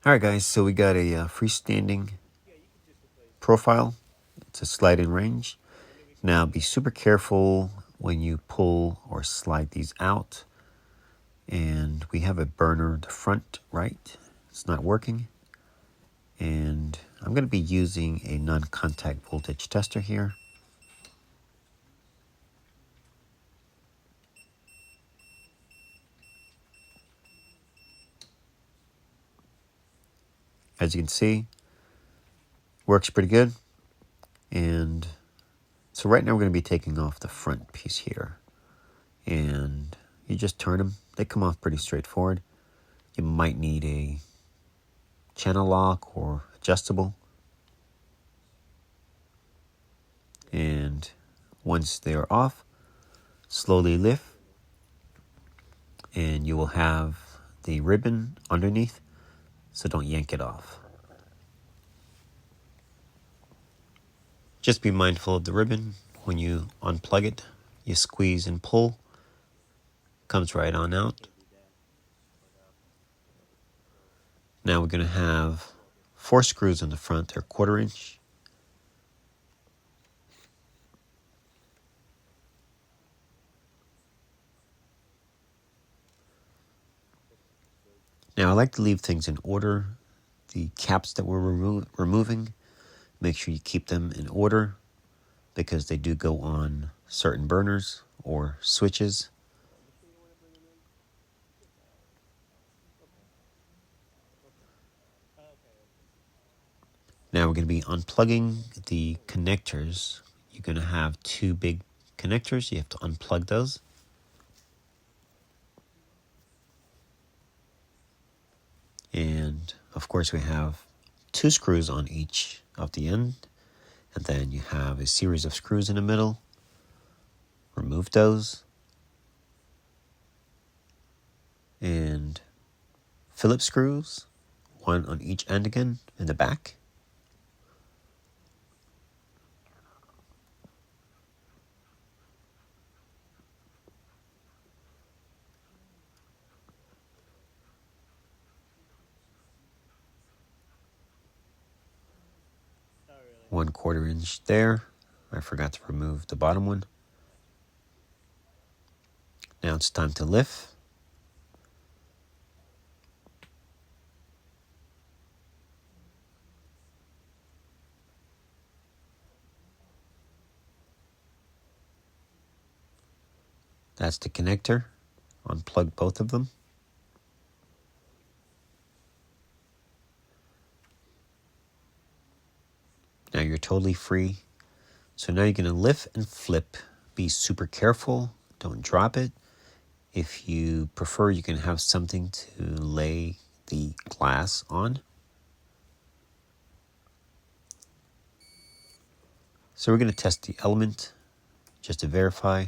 Alright guys, so we got a freestanding profile. It's a slide-in range. Now be super careful when you pull or slide these out. And we have a burner, the front right, it's not working. And I'm going to be using a non-contact voltage tester here. As you can see, works pretty good. And so right now we're going to be taking off the front piece here. And you just turn them. They come off pretty straightforward. You might need a channel lock or adjustable. And once they are off, slowly lift. And you will have the ribbon underneath, so don't yank it off. Just be mindful of the ribbon. When you unplug it, you squeeze and pull. Comes right on out. Now we're going to have 4 screws in the front. They're 1/4 inch. Now I like to leave things in order. The caps that we're removing, make sure you keep them in order because they do go on certain burners or switches. Now we're going to be unplugging the connectors. You're going to have 2 big connectors. You have to unplug those. And of course we have 2 screws on each of the end. And then you have a series of screws in the middle. Remove those. And Phillips screws, 1 on each end again in the back. Oh, really? 1/4 inch there. I forgot to remove the bottom one. Now it's time to lift. That's the connector. Unplug both of them. Now you're totally free. So now you're going to lift and flip. Be super careful. Don't drop it. If you prefer, you can have something to lay the glass on. So we're going to test the element just to verify.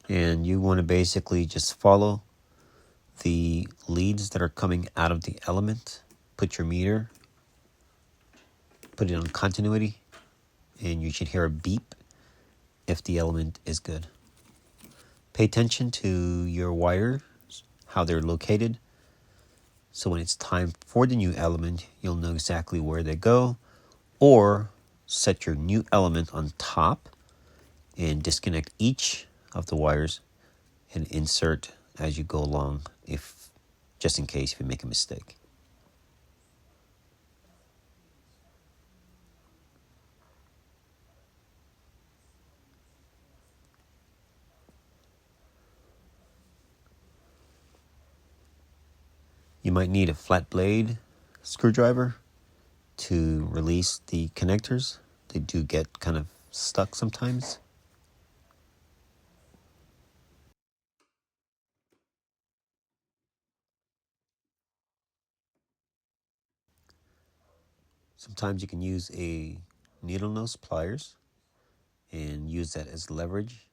And you want to basically just follow the leads that are coming out of the element. Put your meter, put it on continuity, and you should hear a beep if the element is good. Pay attention to your wires, how they're located. So when it's time for the new element, you'll know exactly where they go. Or set your new element on top and disconnect each of the wires and insert as you go along, just in case if you make a mistake. You might need a flat blade screwdriver to release the connectors. They do get kind of stuck sometimes. Sometimes you can use a needle nose pliers and use that as leverage.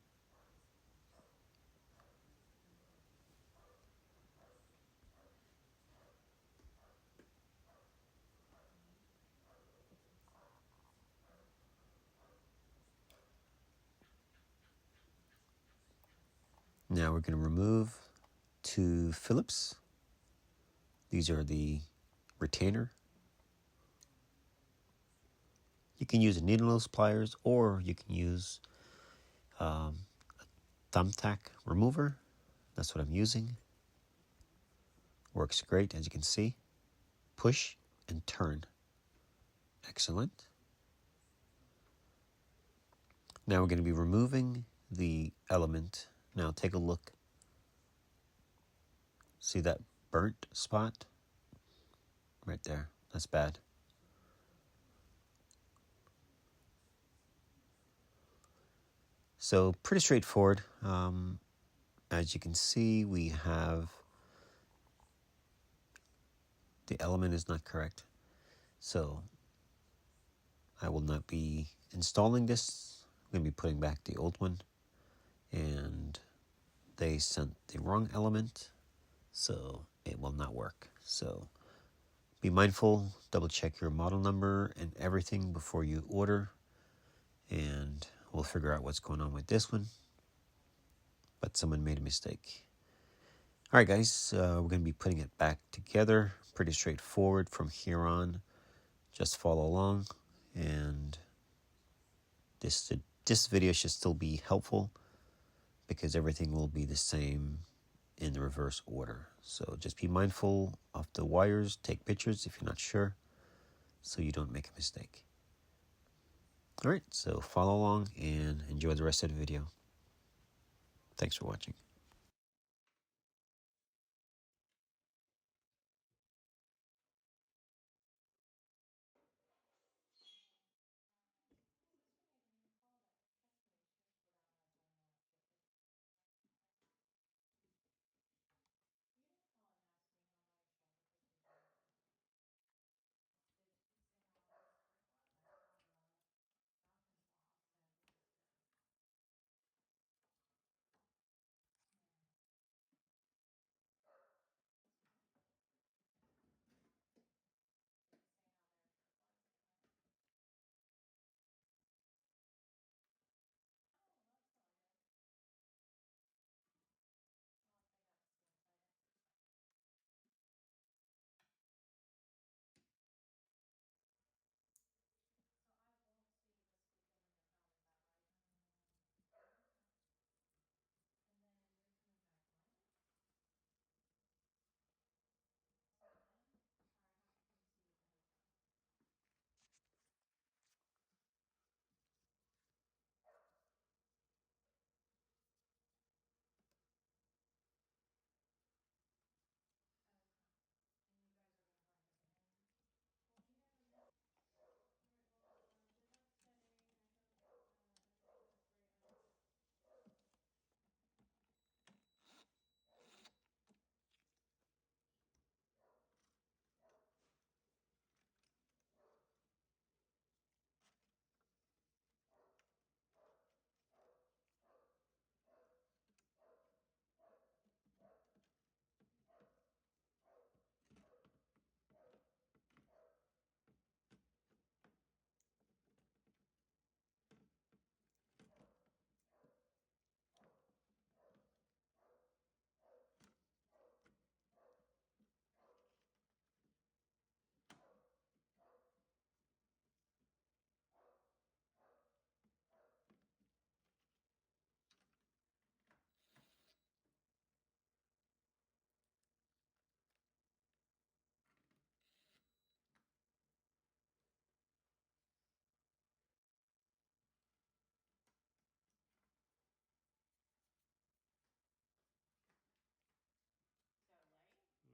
Now we're going to remove 2 Phillips. These are the retainer. You can use needle nose pliers, or you can use a thumbtack remover. That's what I'm using. Works great, as you can see. Push and turn. Excellent. Now we're going to be removing the element. Now take a look. See that burnt spot? Right there. That's bad. So pretty straightforward. As you can see, we have the element is not correct. So I will not be installing this. I'm going to be putting back the old one. And they sent the wrong element, so it will not work. So be mindful, double check your model number and everything before you order, and we'll figure out what's going on with this one. But someone made a mistake. All right, guys, we're going to be putting it back together. Pretty straightforward from here on. Just follow along, and this video should still be helpful because everything will be the same in the reverse order. So just be mindful of the wires. Take pictures if you're not sure, so you don't make a mistake. All right, so follow along and enjoy the rest of the video. Thanks for watching.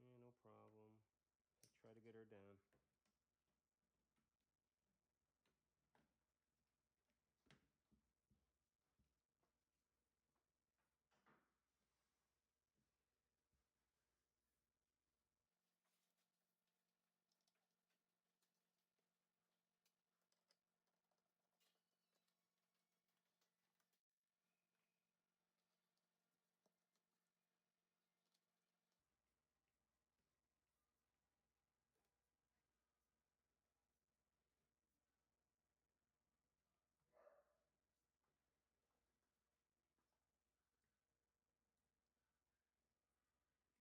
Yeah, no problem. I try to get her down.